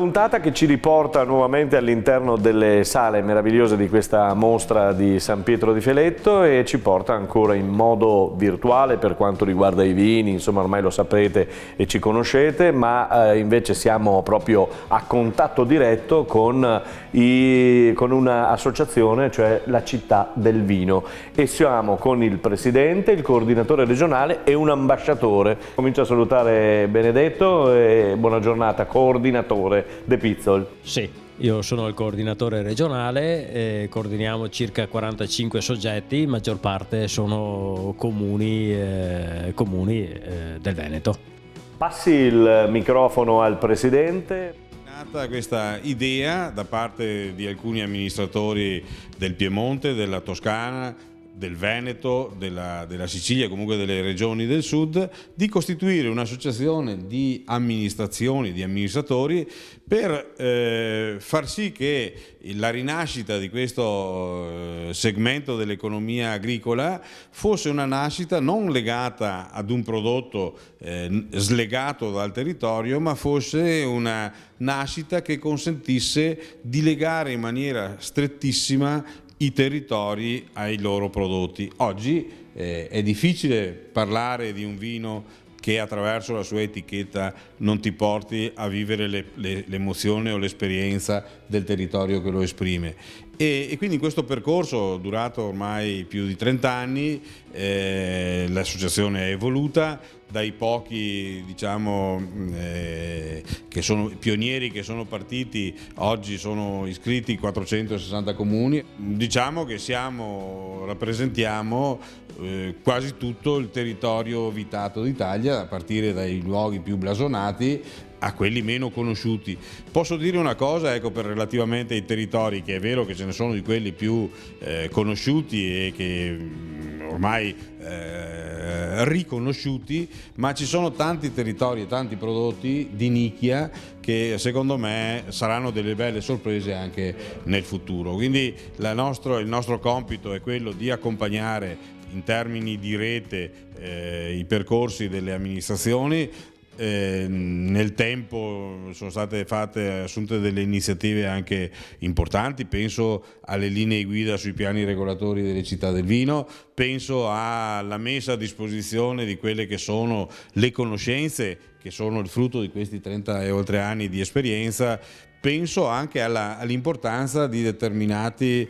puntata che ci riporta nuovamente all'interno delle sale meravigliose di questa mostra di San Pietro di Feletto e ci porta ancora in modo virtuale per quanto riguarda i vini, insomma ormai lo saprete e ci conoscete, ma invece siamo proprio a contatto diretto con un'associazione, cioè la Città del Vino, e siamo con il presidente, il coordinatore regionale e un ambasciatore. Comincio a salutare Benedetto e buona giornata, coordinatore De Pizzol. Sì, io sono il coordinatore regionale, coordiniamo circa 45 soggetti, maggior parte sono comuni del Veneto. Passi il microfono al presidente. Nata questa idea da parte di alcuni amministratori del Piemonte, della Toscana, del Veneto, della Sicilia, comunque delle regioni del sud, di costituire un'associazione di amministrazioni, di amministratori per far sì che la rinascita di questo segmento dell'economia agricola fosse una nascita non legata ad un prodotto slegato dal territorio, ma fosse una nascita che consentisse di legare in maniera strettissima i territori ai loro prodotti. Oggi è difficile parlare di un vino che attraverso la sua etichetta non ti porti a vivere l'emozione o l'esperienza del territorio che lo esprime. E quindi in questo percorso, durato ormai più di 30 anni, l'associazione è evoluta. Dai pochi, diciamo, che sono pionieri che sono partiti, oggi sono iscritti 460 comuni. Diciamo che rappresentiamo quasi tutto il territorio vitato d'Italia, a partire dai luoghi più blasonati a quelli meno conosciuti. Posso dire una cosa, ecco, relativamente ai territori, che è vero che ce ne sono di quelli più conosciuti e che ormai riconosciuti, ma ci sono tanti territori e tanti prodotti di nicchia che secondo me saranno delle belle sorprese anche nel futuro. Quindi il nostro compito è quello di accompagnare in termini di rete i percorsi delle amministrazioni. Nel tempo sono state assunte delle iniziative anche importanti, penso alle linee guida sui piani regolatori delle città del vino, penso alla messa a disposizione di quelle che sono le conoscenze che sono il frutto di questi 30 e oltre anni di esperienza. Penso anche all'importanza di determinati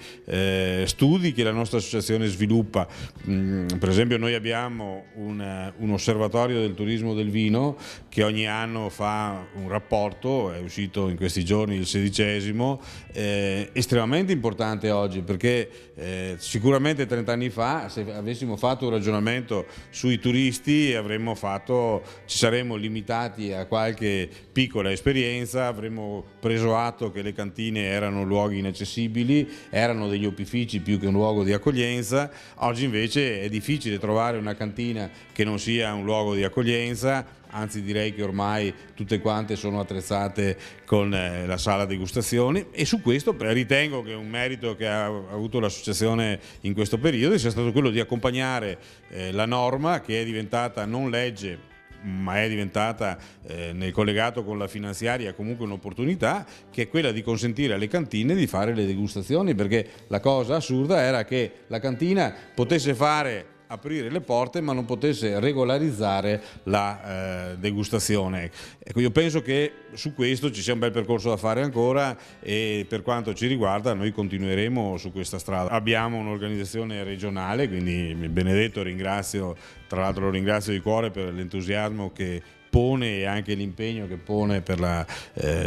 studi che la nostra associazione sviluppa. Per esempio noi abbiamo un osservatorio del turismo del vino che ogni anno fa un rapporto, è uscito in questi giorni il 16°, estremamente importante oggi, perché sicuramente 30 anni fa, se avessimo fatto un ragionamento sui turisti, ci saremmo limitati a qualche piccola esperienza, avremmo preso atto che le cantine erano luoghi inaccessibili, erano degli opifici più che un luogo di accoglienza. Oggi invece è difficile trovare una cantina che non sia un luogo di accoglienza, anzi direi che ormai tutte quante sono attrezzate con la sala degustazioni, e su questo ritengo che un merito che ha avuto l'associazione in questo periodo sia stato quello di accompagnare la norma, che è diventata non legge ma è diventata nel collegato con la finanziaria comunque un'opportunità, che è quella di consentire alle cantine di fare le degustazioni, perché la cosa assurda era che la cantina potesse aprire le porte ma non potesse regolarizzare la degustazione. Ecco, io penso che su questo ci sia un bel percorso da fare ancora, e per quanto ci riguarda noi continueremo su questa strada. Abbiamo un'organizzazione regionale, quindi Benedetto tra l'altro lo ringrazio di cuore per l'entusiasmo che pone e anche l'impegno che pone per la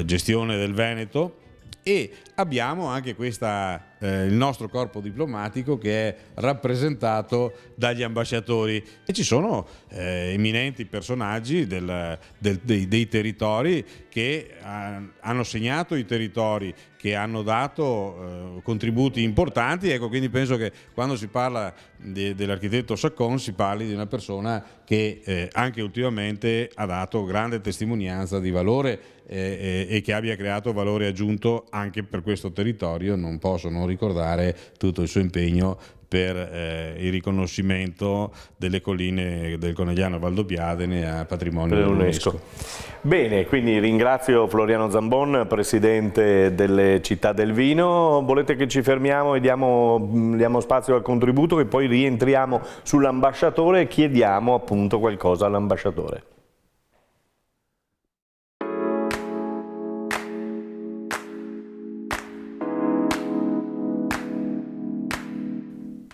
gestione del Veneto, e abbiamo anche il nostro corpo diplomatico che è rappresentato dagli ambasciatori, e ci sono eminenti personaggi dei territori che hanno segnato i territori, che hanno dato contributi importanti. Ecco, quindi penso che quando si parla dell'architetto Saccon si parli di una persona che anche ultimamente ha dato grande testimonianza di valore e che abbia creato valore aggiunto anche per questo territorio. Non posso non ricordare tutto il suo impegno per il riconoscimento delle colline del Conegliano Valdobbiadene a patrimonio dell'UNESCO. Bene, quindi ringrazio Floriano Zambon, presidente delle Città del Vino. Volete che ci fermiamo e diamo spazio al contributo, che poi rientriamo sull'ambasciatore e chiediamo appunto qualcosa all'ambasciatore?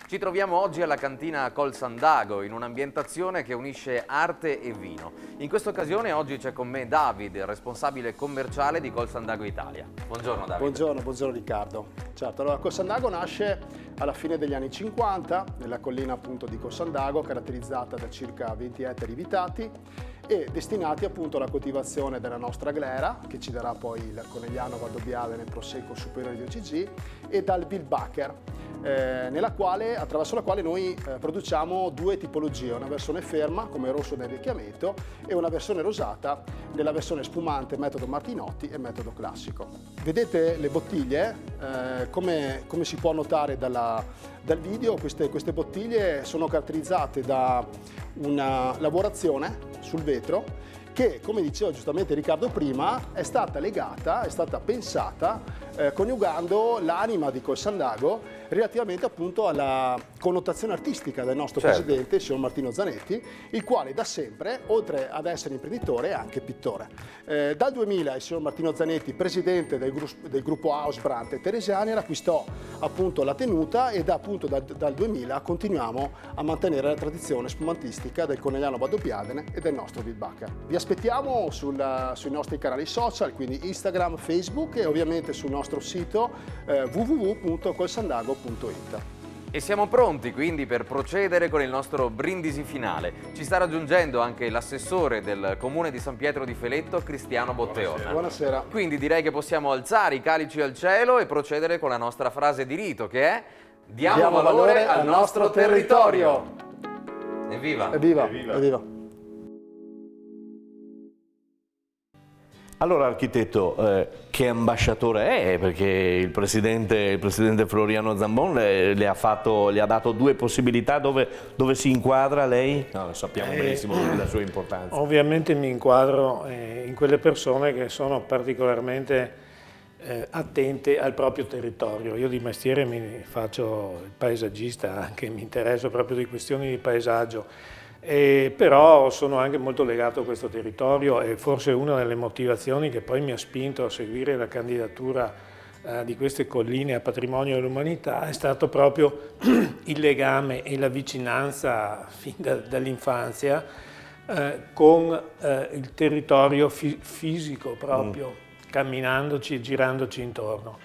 Ci troviamo oggi alla cantina Col Sandago, in un'ambientazione che unisce arte e vino. In questa occasione oggi c'è con me David, il responsabile commerciale di Col Sandago Italia. Buongiorno David. Buongiorno Riccardo. Certo, allora Col Sandago nasce alla fine degli anni 50, nella collina appunto di Col Sandago, caratterizzata da circa 20 ettari vitati e destinati appunto alla coltivazione della nostra glera, che ci darà poi il Conegliano Valdobbiadene Prosecco Superiore di OCG, e dal Wildbacher, attraverso la quale noi produciamo due tipologie, una versione ferma come rosso da invecchiamento e una versione rosata nella versione spumante metodo Martinotti e metodo classico. Vedete le bottiglie, come si può notare dal video, queste bottiglie sono caratterizzate da una lavorazione sul vetro che, come diceva giustamente Riccardo prima, è stata pensata coniugando l'anima di Col Sandago relativamente appunto alla connotazione artistica del nostro presidente, il signor Martino Zanetti, il quale da sempre, oltre ad essere imprenditore, è anche pittore. Dal 2000 il signor Martino Zanetti, presidente del gruppo House Brand Teresiani, acquistò appunto la tenuta e dal 2000 continuiamo a mantenere la tradizione spumantistica del Conegliano Valdobbiadene e del nostro Wildbacher. Vi aspettiamo sui nostri canali social, quindi Instagram, Facebook e ovviamente sul nostro sito www.colsandago.it. E siamo pronti quindi per procedere con il nostro brindisi finale. Ci sta raggiungendo anche l'assessore del comune di San Pietro di Feletto, Cristiano Botteona. Buonasera. Quindi direi che possiamo alzare i calici al cielo e procedere con la nostra frase di rito, che è: diamo valore al nostro territorio. Evviva! Evviva! Evviva! Allora architetto, che ambasciatore è? Perché il presidente Floriano Zambon le ha dato due possibilità dove si inquadra lei? No, sappiamo benissimo la sua importanza. Ovviamente mi inquadro in quelle persone che sono particolarmente attente al proprio territorio. Io di mestiere mi faccio il paesaggista, anche mi interesso proprio di questioni di paesaggio. Però sono anche molto legato a questo territorio e forse una delle motivazioni che poi mi ha spinto a seguire la candidatura di queste colline a patrimonio dell'umanità è stato proprio il legame e la vicinanza fin dall'infanzia con il territorio fisico proprio, camminandoci e girandoci intorno.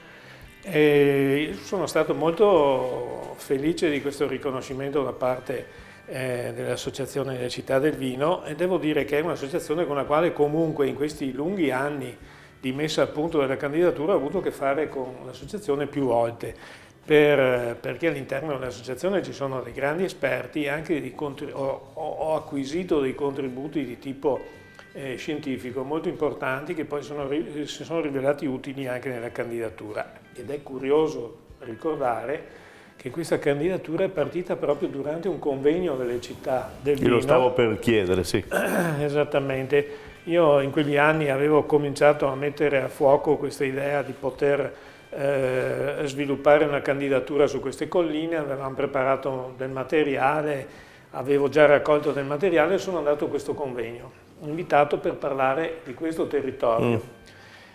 E sono stato molto felice di questo riconoscimento da parte dell'Associazione delle Città del Vino, e devo dire che è un'associazione con la quale comunque in questi lunghi anni di messa a punto della candidatura ho avuto a che fare con l'associazione più volte, perché all'interno dell'associazione ci sono dei grandi esperti e anche ho acquisito dei contributi di tipo scientifico molto importanti che poi si sono rivelati utili anche nella candidatura. Ed è curioso ricordare che questa candidatura è partita proprio durante un convegno delle città del vino. Io lo stavo per chiedere, sì. Esattamente. Io in quegli anni avevo cominciato a mettere a fuoco questa idea di poter sviluppare una candidatura su queste colline, avevamo preparato del materiale, avevo già raccolto del materiale e sono andato a questo convegno, invitato per parlare di questo territorio.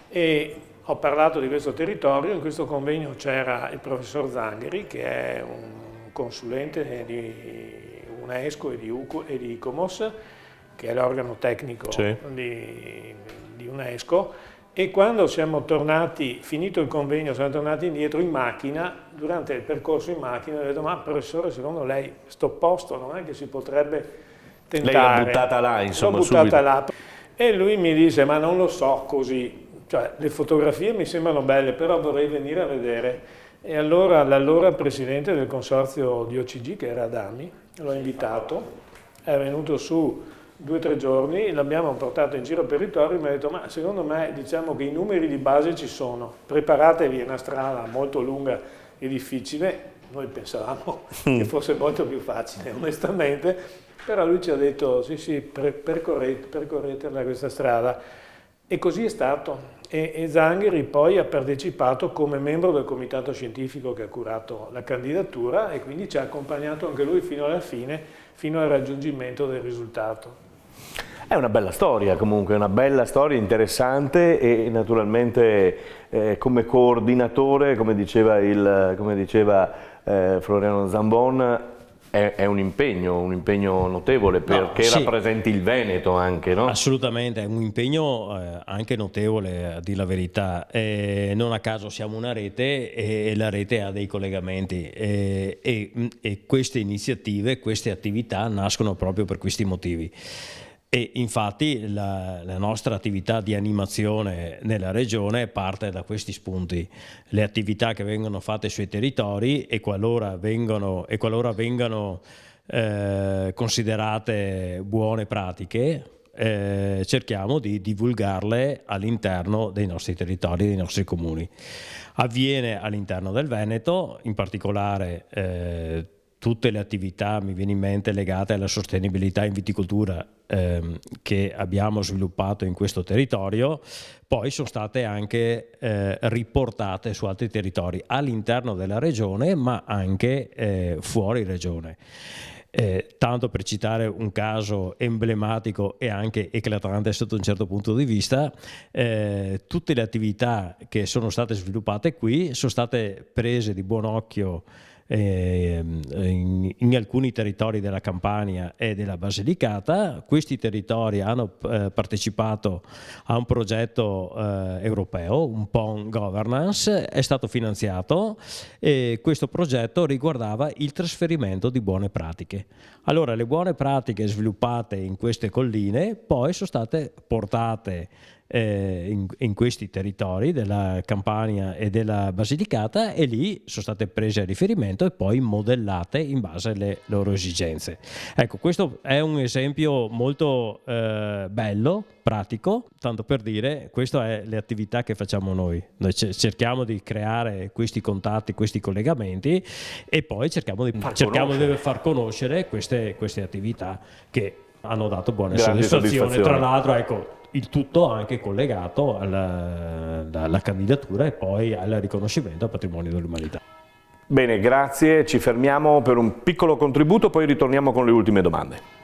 E ho parlato di questo territorio, in questo convegno c'era il professor Zangheri, che è un consulente di UNESCO e di ICOMOS, che è l'organo tecnico di UNESCO, e quando siamo tornati, finito il convegno, siamo tornati indietro in macchina, durante il percorso in macchina ho detto: ma professore, secondo lei sto posto non è che si potrebbe tentare? Lei l'ha buttata là, insomma, l'ho buttata là. E lui mi dice: ma non lo so così. Cioè, le fotografie mi sembrano belle, però vorrei venire a vedere. E allora l'allora presidente del consorzio di OCG, che era Adami, l'ho invitato, è venuto su 2 o 3 giorni, l'abbiamo portato in giro per il territorio e mi ha detto: ma secondo me diciamo che i numeri di base ci sono, preparatevi, è una strada molto lunga e difficile, noi pensavamo che fosse molto più facile, onestamente, però lui ci ha detto sì, percorretela questa strada, e così è stato. E Zangheri poi ha partecipato come membro del comitato scientifico che ha curato la candidatura, e quindi ci ha accompagnato anche lui fino alla fine, fino al raggiungimento del risultato. È una bella storia comunque, una bella storia interessante, e naturalmente come coordinatore, come diceva Floriano Zambon, è un impegno notevole, perché sì, rappresenti il Veneto anche, no? Assolutamente, è un impegno anche notevole, a dire la verità. Non a caso siamo una rete, e la rete ha dei collegamenti, e queste iniziative, queste attività nascono proprio per questi motivi. E infatti la nostra attività di animazione nella regione parte da questi spunti. Le attività che vengono fatte sui territori, e qualora vengano considerate buone pratiche, cerchiamo di divulgarle all'interno dei nostri territori, dei nostri comuni. Avviene all'interno del Veneto, in particolare tutte le attività, mi viene in mente, legate alla sostenibilità in viticoltura che abbiamo sviluppato in questo territorio, poi sono state anche riportate su altri territori all'interno della regione, ma anche fuori regione. Tanto per citare un caso emblematico e anche eclatante sotto un certo punto di vista, tutte le attività che sono state sviluppate qui sono state prese di buon occhio in alcuni territori della Campania e della Basilicata. Questi territori hanno partecipato a un progetto europeo, un PON Governance, è stato finanziato, e questo progetto riguardava il trasferimento di buone pratiche. Allora, le buone pratiche sviluppate in queste colline poi sono state portate in questi territori della Campania e della Basilicata, e lì sono state prese a riferimento e poi modellate in base alle loro esigenze. Ecco, questo è un esempio molto bello, pratico, tanto per dire, queste è le attività che facciamo noi. Noi cerchiamo di creare questi contatti, questi collegamenti, e poi cerchiamo di far conoscere queste attività che hanno dato buone soddisfazioni. Tra l'altro, ecco, il tutto anche collegato alla candidatura e poi al riconoscimento al patrimonio dell'umanità. Bene, grazie, ci fermiamo per un piccolo contributo, poi ritorniamo con le ultime domande.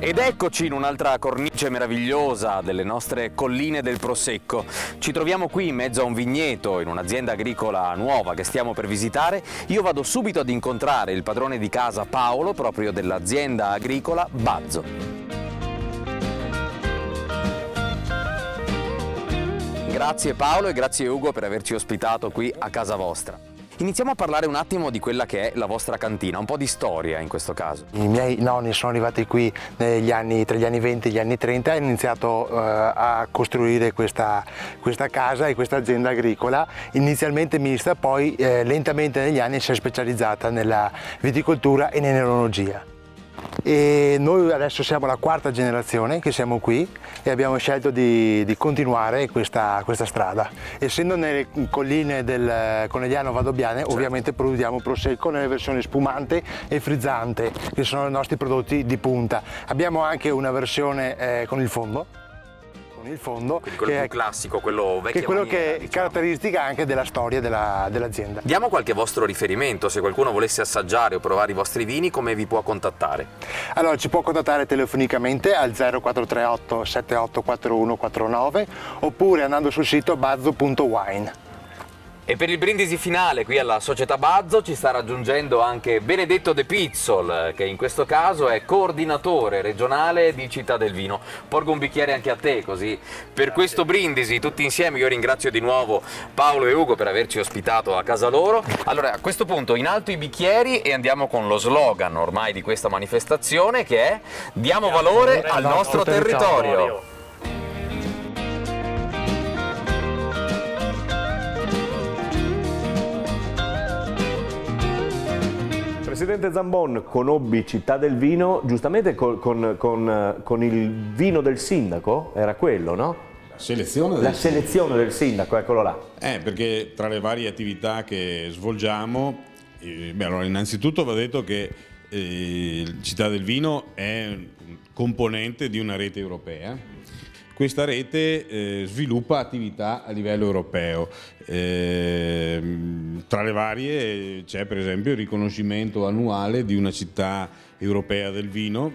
Ed eccoci in un'altra cornice meravigliosa delle nostre colline del Prosecco. Ci troviamo qui in mezzo a un vigneto, in un'azienda agricola nuova che stiamo per visitare. Io vado subito ad incontrare il padrone di casa Paolo, proprio dell'azienda agricola Bazzo. Grazie Paolo e grazie Ugo per averci ospitato qui a casa vostra. Iniziamo a parlare un attimo di quella che è la vostra cantina, un po' di storia in questo caso. I miei nonni sono arrivati qui tra gli anni 20 e gli anni 30 e hanno iniziato a costruire questa casa e questa azienda agricola, inizialmente mista, poi lentamente negli anni si è specializzata nella viticoltura e nell'enologia. E noi adesso siamo la quarta generazione che siamo qui e abbiamo scelto di continuare questa strada. Essendo nelle colline del Conegliano Valdobbiane, ovviamente produciamo Prosecco nelle versioni spumante e frizzante, che sono i nostri prodotti di punta. Abbiamo anche una versione con il fondo. Quindi quello più classico, quello vecchio. Che è quello che è caratteristica anche della storia dell'azienda. Diamo qualche vostro riferimento, se qualcuno volesse assaggiare o provare i vostri vini, come vi può contattare? Allora, ci può contattare telefonicamente al 0438 784149 oppure andando sul sito bazzo.wine. E per il brindisi finale qui alla Società Bazzo ci sta raggiungendo anche Benedetto De Pizzol, che in questo caso è coordinatore regionale di Città del Vino. Porgo un bicchiere anche a te, così per questo brindisi tutti insieme. Io ringrazio di nuovo Paolo e Ugo per averci ospitato a casa loro. Allora, a questo punto in alto i bicchieri e andiamo con lo slogan ormai di questa manifestazione, che è diamo valore al nostro territorio. Presidente Zambon, conobbi Città del Vino giustamente con il vino del sindaco, era quello, no? selezione del La selezione del sindaco, eccolo là. Perché tra le varie attività che svolgiamo, allora innanzitutto va detto che Città del Vino è componente di una rete europea. Questa rete sviluppa attività a livello europeo. Tra le varie c'è per esempio il riconoscimento annuale di una città europea del vino,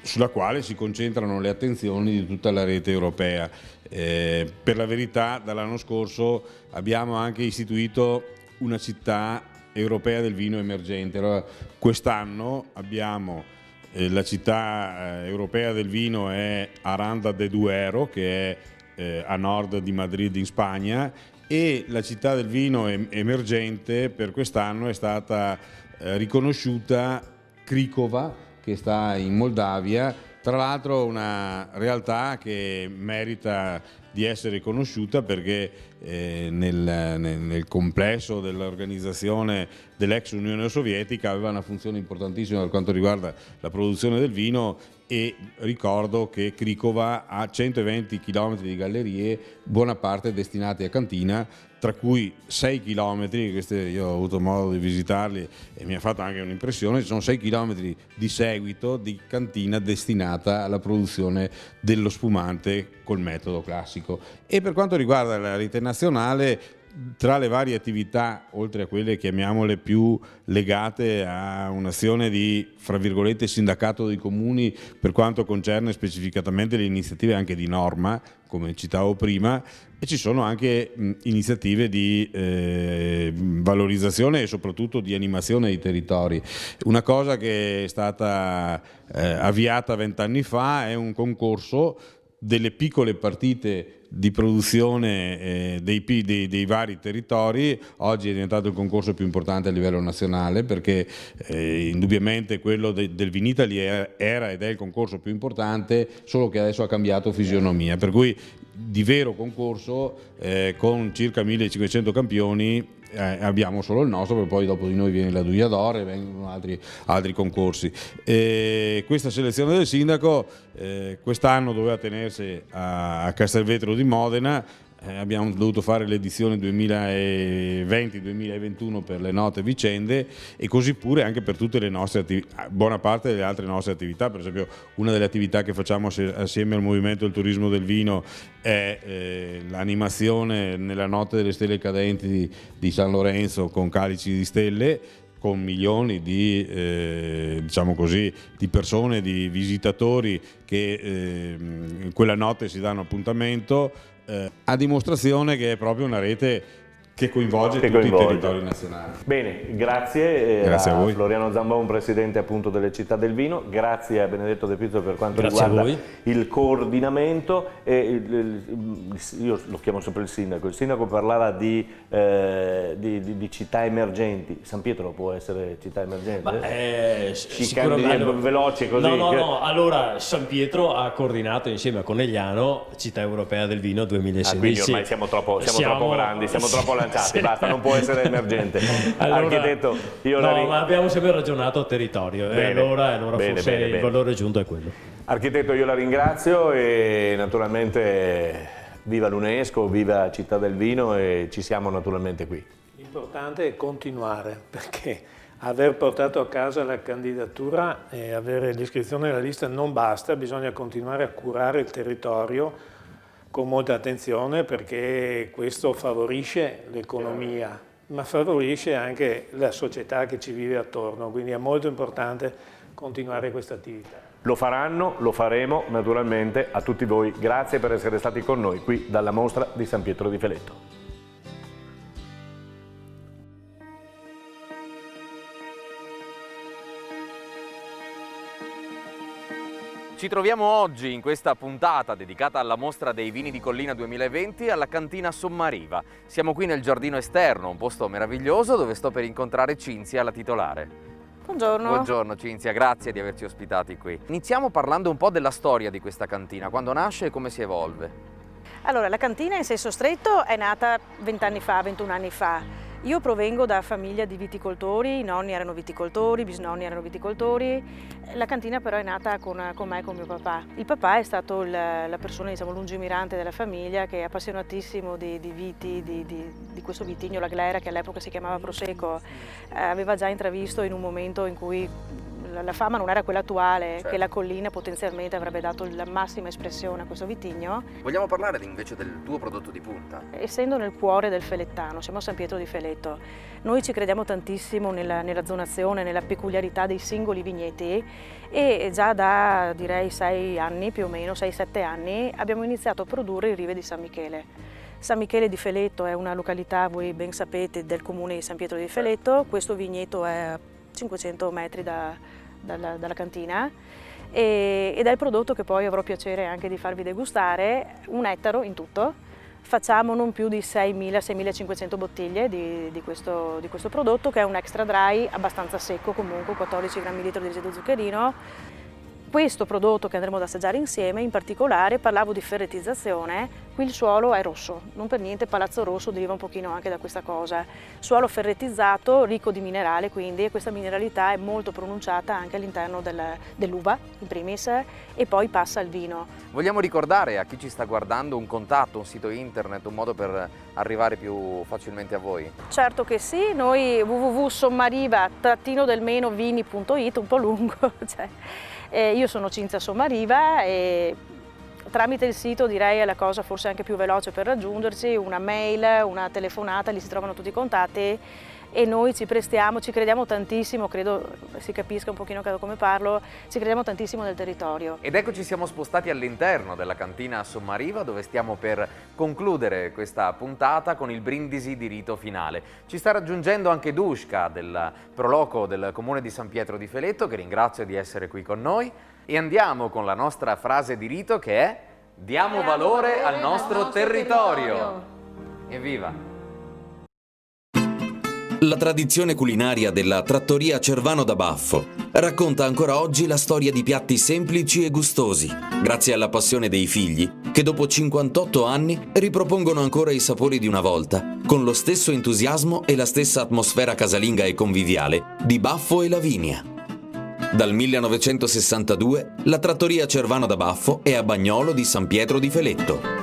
sulla quale si concentrano le attenzioni di tutta la rete europea. Per la verità, dall'anno scorso abbiamo anche istituito una città europea del vino emergente. Allora, quest'anno abbiamo la città europea del vino è Aranda de Duero, che è a nord di Madrid in Spagna, e la città del vino emergente per quest'anno è stata riconosciuta Krikova, che sta in Moldavia, tra l'altro una realtà che merita di essere conosciuta perché nel complesso dell'organizzazione dell'ex Unione Sovietica aveva una funzione importantissima per quanto riguarda la produzione del vino, e ricordo che Krikova ha 120 km di gallerie, buona parte destinate a cantina, tra cui 6 km, questi io ho avuto modo di visitarli e mi ha fatto anche un'impressione, ci sono 6 km di seguito di cantina destinata alla produzione dello spumante col metodo classico. E per quanto riguarda la rete nazionale, tra le varie attività, oltre a quelle chiamiamole più legate a un'azione di, fra virgolette, sindacato dei comuni per quanto concerne specificatamente le iniziative anche di norma, come citavo prima, e ci sono anche iniziative di valorizzazione e soprattutto di animazione dei territori. Una cosa che è stata avviata 20 anni fa è un concorso delle piccole partite di produzione dei vari territori. Oggi è diventato il concorso più importante a livello nazionale, perché indubbiamente quello del Vinitaly era ed è il concorso più importante, solo che adesso ha cambiato fisionomia, per cui di vero concorso con circa 1500 campioni abbiamo solo il nostro, perché poi dopo di noi viene la Duglia d'Oro e vengono altri concorsi. Questa selezione del sindaco quest'anno doveva tenersi a Castelvetro di Modena. Abbiamo dovuto fare l'edizione 2020-2021 per le note vicende, e così pure anche per tutte le nostre attività, buona parte delle altre nostre attività. Per esempio, una delle attività che facciamo assieme al Movimento del Turismo del Vino è l'animazione nella Notte delle Stelle Cadenti di San Lorenzo con calici di stelle, con milioni di, diciamo così, di persone, di visitatori che quella notte si danno appuntamento, a dimostrazione che è proprio una rete che coinvolge tutti i territori nazionali. Bene, grazie a voi. Floriano Zambon, presidente appunto delle Città del Vino, grazie a Benedetto De Pizzo per quanto riguarda il coordinamento. Io lo chiamo sempre il sindaco parlava di città emergenti. San Pietro può essere città emergente? Sicuramente veloce così. No, allora San Pietro ha coordinato insieme a Conegliano Città Europea del Vino 2016. Quindi ormai siamo troppo grandi, siamo troppo lanciati, basta, non può essere emergente. Allora, architetto, ma abbiamo sempre ragionato a territorio, e allora forse il valore aggiunto è quello. Architetto, io la ringrazio e naturalmente viva l'UNESCO, viva Città del Vino, e ci siamo naturalmente qui. L'importante è continuare, perché aver portato a casa la candidatura e avere l'iscrizione alla lista non basta, bisogna continuare a curare il territorio con molta attenzione, perché questo favorisce l'economia, ma favorisce anche la società che ci vive attorno, quindi è molto importante continuare questa attività. Lo faranno, lo faremo naturalmente. A tutti voi grazie per essere stati con noi qui dalla mostra di San Pietro di Feletto. Ci troviamo oggi in questa puntata dedicata alla mostra dei vini di Collina 2020 alla cantina Sommariva. Siamo qui nel giardino esterno, un posto meraviglioso dove sto per incontrare Cinzia, la titolare. Buongiorno. Buongiorno Cinzia, grazie di averci ospitati qui. Iniziamo parlando un po' della storia di questa cantina, quando nasce e come si evolve. Allora, la cantina in senso stretto è nata 20 anni fa, 21 anni fa. Io provengo da famiglia di viticoltori, i nonni erano viticoltori, i bisnonni erano viticoltori. La cantina però è nata con me e con mio papà. Il papà è stato la persona, diciamo, lungimirante della famiglia, che è appassionatissimo di viti, di questo vitigno, la Glera, che all'epoca si chiamava Prosecco. Aveva già intravisto in un momento in cui la fama non era quella attuale, certo, che la collina potenzialmente avrebbe dato la massima espressione a questo vitigno. Vogliamo parlare invece del tuo prodotto di punta? Essendo nel cuore del Felettano, siamo a San Pietro di Feletto, noi ci crediamo tantissimo nella zonazione, nella peculiarità dei singoli vigneti, e già da, direi, 6 anni, più o meno, 6-7 anni, abbiamo iniziato a produrre in rive di San Michele. San Michele di Feletto è una località, voi ben sapete, del comune di San Pietro di Feletto. Questo vigneto è a 500 metri dalla cantina ed è il prodotto che poi avrò piacere anche di farvi degustare, 1 ettaro in tutto. Facciamo non più di 6.000-6.500 bottiglie di questo prodotto, che è un extra dry abbastanza secco, comunque 14 grammi litro di residuo zuccherino. Questo prodotto che andremo ad assaggiare insieme, in particolare, parlavo di ferretizzazione, qui il suolo è rosso, non per niente Palazzo Rosso deriva un pochino anche da questa cosa. Suolo ferretizzato, ricco di minerale quindi, e questa mineralità è molto pronunciata anche all'interno dell'uva, in primis, e poi passa al vino. Vogliamo ricordare a chi ci sta guardando un contatto, un sito internet, un modo per arrivare più facilmente a voi? Certo che sì, noi www.sommariva-vini.it, un po' lungo, cioè. Io sono Cinzia Sommariva e tramite il sito direi è la cosa forse anche più veloce per raggiungerci, una mail, una telefonata, lì si trovano tutti i contatti e noi ci prestiamo, ci crediamo tantissimo, credo si capisca un pochino come parlo, ci crediamo tantissimo nel territorio. Ed eccoci siamo spostati all'interno della cantina Sommariva, dove stiamo per concludere questa puntata con il brindisi di rito finale. Ci sta raggiungendo anche Duška del Proloco del comune di San Pietro di Feletto, che ringrazio di essere qui con noi, e andiamo con la nostra frase di rito, che è: diamo valore al nostro territorio. Evviva! La tradizione culinaria della trattoria Cervano da Baffo racconta ancora oggi la storia di piatti semplici e gustosi, grazie alla passione dei figli, che dopo 58 anni ripropongono ancora i sapori di una volta, con lo stesso entusiasmo e la stessa atmosfera casalinga e conviviale di Baffo e Lavinia. Dal 1962 la trattoria Cervano da Baffo è a Bagnolo di San Pietro di Feletto.